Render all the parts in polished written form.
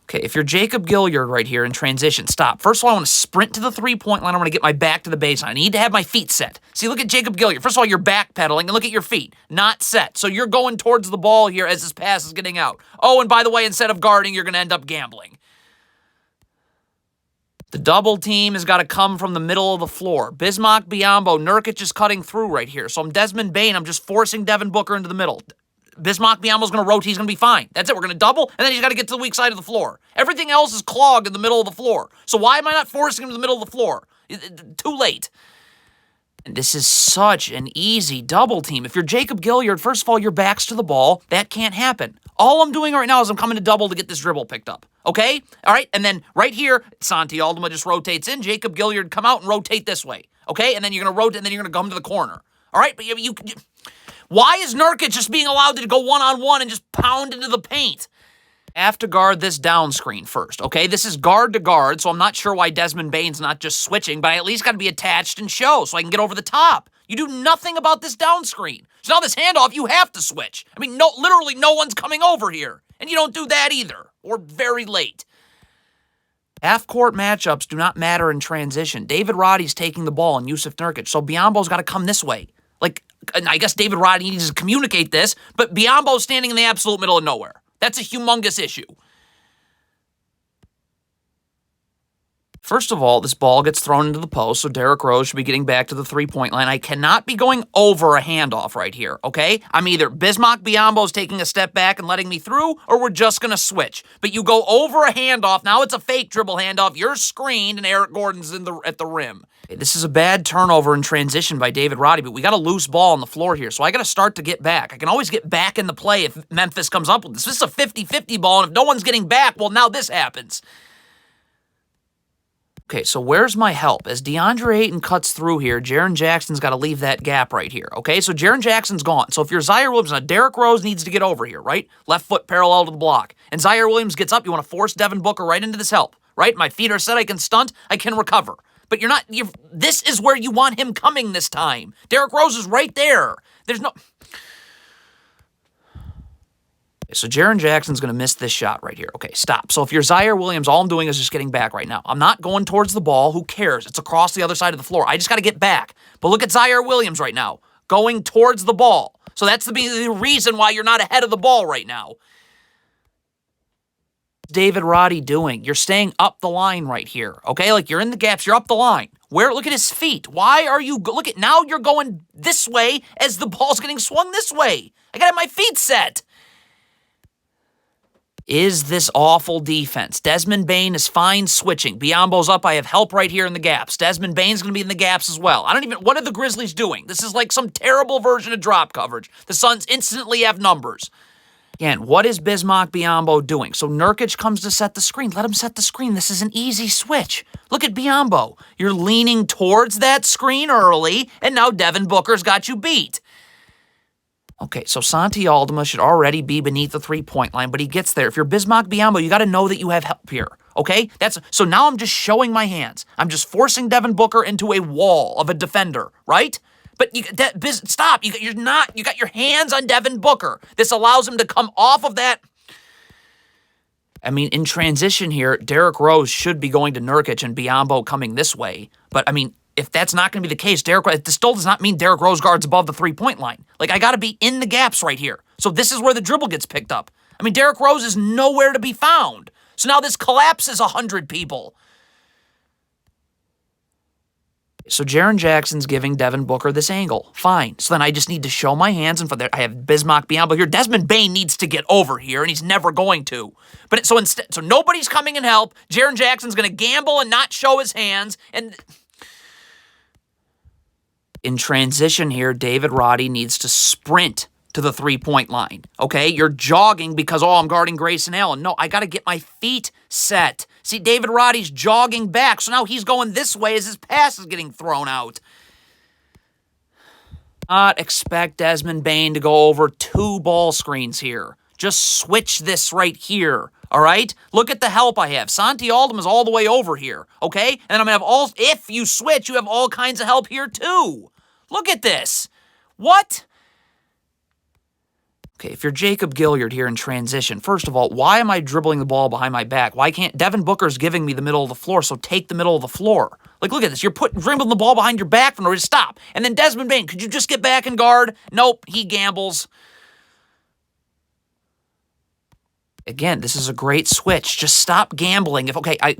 Okay, if you're Jacob Gilliard right here in transition, stop. First of all, I want to sprint to the three-point line. I want to get my back to the baseline. I need to have my feet set. See, look at Jacob Gilliard. First of all, you're backpedaling, and look at your feet. Not set. So you're going towards the ball here as this pass is getting out. Oh, and by the way, instead of guarding, you're going to end up gambling. The double team has got to come from the middle of the floor. Bismack, Biyombo, Nurkic is cutting through right here. So I'm Desmond Bane. I'm just forcing Devin Booker into the middle. Bismack Biyombo's going to rotate. He's going to be fine. That's it. We're going to double, and then he's got to get to the weak side of the floor. Everything else is clogged in the middle of the floor. So why am I not forcing him to the middle of the floor? Too late. And this is such an easy double team. If you're Jacob Gilliard, first of all, your back's to the ball. That can't happen. All I'm doing right now is I'm coming to double to get this dribble picked up. Okay? All right? And then right here, Santi Aldama just rotates in. Jacob Gilliard, come out and rotate this way. Okay? And then you're going to rotate, and then you're going to come to the corner. All right? But you why is Nurkic just being allowed to go one-on-one and just pound into the paint? I have to guard this down screen first, okay? This is guard to guard, so I'm not sure why Desmond Bane's not just switching, but I at least got to be attached and show so I can get over the top. You do nothing about this down screen. So now this handoff, you have to switch. I mean, literally no one's coming over here. And you don't do that either, or very late. Half-court matchups do not matter in transition. David Roddy's taking the ball and Yusuf Nurkic, so Biyombo's got to come this way. Like, I guess David Roddy needs to communicate this, but Biyombo's standing in the absolute middle of nowhere. That's a humongous issue. First of all, this ball gets thrown into the post, so Derrick Rose should be getting back to the three-point line. I cannot be going over a handoff right here, okay? I'm either Bismack Biyombo's taking a step back and letting me through, or we're just going to switch. But you go over a handoff, now it's a fake dribble handoff, you're screened, and Eric Gordon's at the rim. This is a bad turnover in transition by David Roddy, but we got a loose ball on the floor here, so I got to start to get back. I can always get back in the play if Memphis comes up with this. This is a 50-50 ball, and if no one's getting back, well, now this happens. Okay, so where's my help? As DeAndre Ayton cuts through here, Jaren Jackson's got to leave that gap right here, okay? So Jaren Jackson's gone. So if you're Zaire Williams, now Derrick Rose needs to get over here, right? Left foot parallel to the block. And Zaire Williams gets up. You want to force Devin Booker right into this help, right? My feet are set. I can stunt. I can recover. But this is where you want him coming this time. Derrick Rose is right there. There's no... So Jaren Jackson's going to miss this shot right here. Okay, stop. So if you're Zaire Williams, all I'm doing is just getting back right now. I'm not going towards the ball. Who cares? It's across the other side of the floor. I just got to get back. But look at Zaire Williams right now, going towards the ball. So that's the reason why you're not ahead of the ball right now. David Roddy doing? You're staying up the line right here, okay? Like, you're in the gaps. You're up the line. Look at his feet. Why are you... now you're going this way as the ball's getting swung this way. I got to have my feet set. Is this awful defense? Desmond Bane is fine switching. Biyombo's up. I have help right here in the gaps. Desmond Bane's going to be in the gaps as well. What are the Grizzlies doing? This is like some terrible version of drop coverage. The Suns instantly have numbers. Again, what is Bismack Biyombo doing? So Nurkic comes to set the screen. Let him set the screen. This is an easy switch. Look at Biyombo. You're leaning towards that screen early, and now Devin Booker's got you beat. Okay, so Santi Aldama should already be beneath the three-point line, but he gets there. If you're Bismack Biyombo, you got to know that you have help here, okay? So now I'm just showing my hands. I'm just forcing Devin Booker into a wall of a defender, right? But stop. You got your hands on Devin Booker. This allows him to come off of that. I mean, in transition here, Derrick Rose should be going to Nurkic and Biyombo coming this way. But, I mean, if that's not going to be the case, this still does not mean Derrick Rose guards above the three-point line. Like, I got to be in the gaps right here. So this is where the dribble gets picked up. I mean, Derrick Rose is nowhere to be found. So now this collapses 100 people. So Jaren Jackson's giving Devin Booker this angle. Fine. So then I just need to show my hands in front there. I have Bismack Biyombo here. Desmond Bane needs to get over here, and he's never going to. But so nobody's coming in help. Jaren Jackson's going to gamble and not show his hands. And in transition here, David Roddy needs to sprint to the three-point line, okay? You're jogging because, I'm guarding Grayson Allen. No, I got to get my feet set. See, David Roddy's jogging back, so now he's going this way as his pass is getting thrown out. Not expect Desmond Bane to go over 2 ball screens here. Just switch this right here, all right? Look at the help I have. Santi Aldama is all the way over here, okay? And I'm going to have if you switch, you have all kinds of help here too. Look at this. What? Okay, if you're Jacob Gilliard here in transition, first of all, why am I dribbling the ball behind my back? Why can't Devin Booker's giving me the middle of the floor, so take the middle of the floor. Like, look at this. You're dribbling the ball behind your back for no reason. Stop. And then Desmond Bane, could you just get back and guard? Nope, he gambles. Again, this is a great switch. Just stop gambling.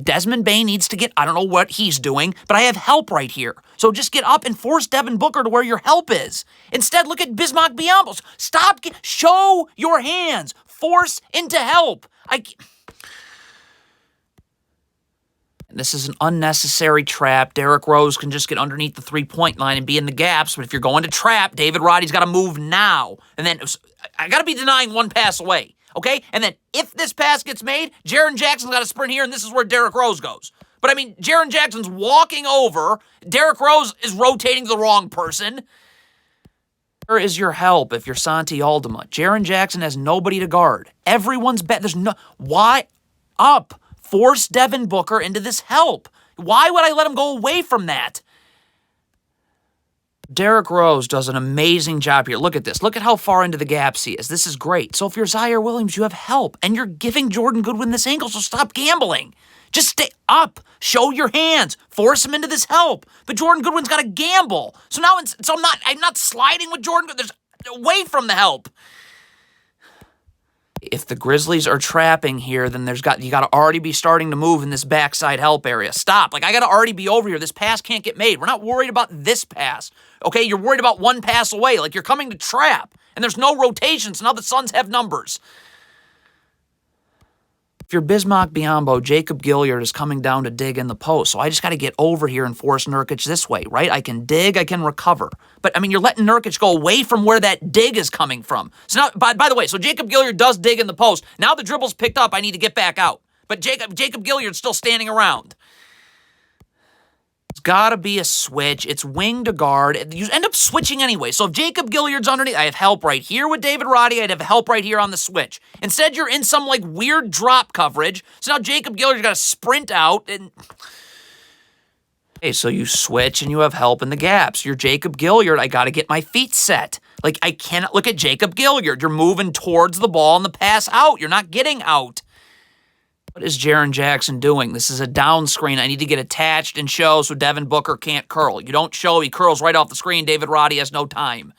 Desmond Bane needs to get, I don't know what he's doing, but I have help right here. So just get up and force Devin Booker to where your help is. Instead, look at Bismack Biyombo. Stop, show your hands. Force into help. This is an unnecessary trap. Derrick Rose can just get underneath the three-point line and be in the gaps, but if you're going to trap, David Roddy's got to move now. And then I got to be denying one pass away. Okay? And then if this pass gets made, Jaren Jackson's got to sprint here, and this is where Derrick Rose goes. But, Jaren Jackson's walking over. Derrick Rose is rotating to the wrong person. Where is your help if you're Santi Aldama? Jaren Jackson has nobody to guard. Everyone's there's no... Why? Up. Force Devin Booker into this help. Why would I let him go away from that? Derrick Rose does an amazing job here. Look at this. Look at how far into the gaps he is. This is great. So if you're Zaire Williams, you have help. And you're giving Jordan Goodwin this angle, so stop gambling. Just stay up. Show your hands. Force him into this help. But Jordan Goodwin's got to gamble. So now I'm not sliding with Jordan Goodwin. There's away from the help. If the Grizzlies are trapping here, then you got to already be starting to move in this backside help area. Stop. I got to already be over here. This pass can't get made. We're not worried about this pass. Okay, you're worried about one pass away. You're coming to trap, and there's no rotations. Now the Suns have numbers. If you're Bismack Biyombo, Jacob Gilliard is coming down to dig in the post. So I just got to get over here and force Nurkic this way, right? I can dig, I can recover. But, you're letting Nurkic go away from where that dig is coming from. So now, by the way, so Jacob Gilliard does dig in the post. Now the dribble's picked up. I need to get back out. But Jacob Gilliard's still standing around. It's got to be a switch. It's wing to guard. You end up switching anyway. So if Jacob Gilliard's underneath, I have help right here with David Roddy. I'd have help right here on the switch. Instead, you're in some weird drop coverage. So now Jacob Gilliard's got to sprint out. Okay, so you switch and you have help in the gaps. You're Jacob Gilliard. I got to get my feet set. I cannot look at Jacob Gilliard. You're moving towards the ball and the pass out. You're not getting out. What is Jaren Jackson doing? This is a down screen. I need to get attached and show so Devin Booker can't curl. You don't show, he curls right off the screen. David Roddy has no time.